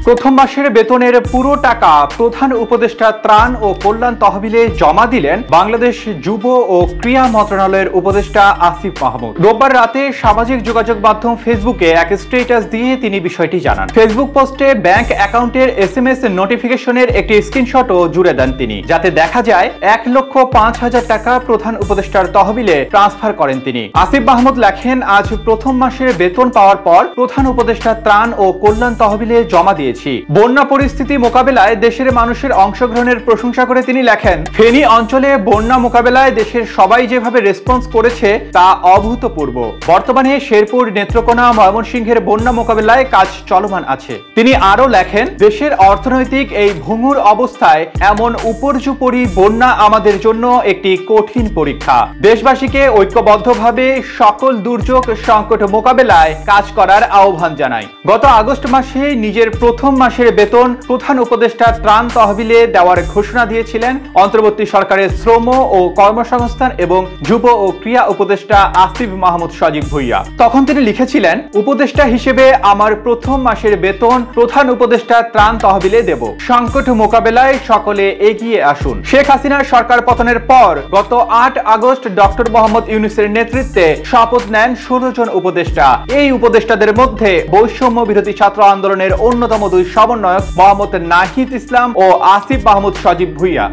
প্রথম মাসের বেতনের পুরো টাকা প্রধান উপদেষ্টা ত্রাণ ও কল্যাণ তহবিলে জমা দিলেন বাংলাদেশ যুব ও ক্রীড়া মন্ত্রণালয়ের উপদেষ্টা আসিফ মাহমুদ। রোববার রাতে সামাজিক যোগাযোগ মাধ্যম ফেসবুকে এক স্ট্যাটাস দিয়ে তিনি বিষয়টি জানান। ফেসবুক পোস্টে ব্যাংক অ্যাকাউন্টের SMS নোটিফিকেশনের একটি স্ক্রিনশটও জুড়ে দেন তিনি, যাতে দেখা যায় 1,05,000 টাকা প্রধান উপদেষ্টার তহবিলে ট্রান্সফার করেন তিনি। আসিফ মাহমুদ লেখেন, আজ প্রথম মাসের বেতন পাওয়ার পর প্রধান উপদেষ্টা ত্রাণ ও কল্যাণ তহবিলে জমা দিয়েছি। বন্যা পরিস্থিতি মোকাবেলায় দেশের মানুষের অংশগ্রহণের প্রশংসা করে তিনি লেখেন, ফেনী অঞ্চলে বন্যা মোকাবেলায় দেশের সবাই যেভাবে রেসপন্স করেছে তা অভূতপূর্ব। বর্তমানে শেরপুর, নেত্রকোনা, ময়মনসিংহের বন্যা মোকাবেলায় কাজ চলমান আছে। তিনি আরো লেখেন, দেশের অর্থনৈতিক এই ভঙ্গুর অবস্থায় এমন উপর্যুপরি বন্যা আমাদের জন্য একটি কঠিন পরীক্ষা। দেশবাসীকে ঐক্যবদ্ধভাবে সকল দুর্যোগ সংকট মোকাবেলায় কাজ করার আহ্বান জানাই। গত আগস্ট মাসে নিজের প্রথম মাসের বেতন প্রধান উপদেষ্টা ত্রাণ তহবিলে দেওয়ার ঘোষণা দিয়েছিলেন অন্তর্বর্তী সরকারের শ্রম ও কর্মসংস্থান এবং যুব ও ক্রীড়া উপদেষ্টা আসিফ মাহমুদ সজীব ভুইয়া। তখন তিনি লিখেছিলেন, উপদেষ্টা হিসেবে আমার প্রথম মাসের বেতন প্রধান উপদেষ্টা ত্রাণ তহবিলে দেব। সংকট মোকাবেলায় সকলে এগিয়ে আসুন। শেখ হাসিনার সরকার পতনের পর গত 8 আগস্ট ডক্টর মোহাম্মদ ইউনূসের নেতৃত্বে শপথ নেন 16 জন উপদেষ্টা। এই উপদেষ্টাদের মধ্যে বৈষম্য বিরোধী ছাত্র আন্দোলনের অন্যতম দুই সমন্বয়ক মোহাম্মদ নাহিদ ইসলাম ও আসিফ মাহমুদ সজীব ভুইয়া।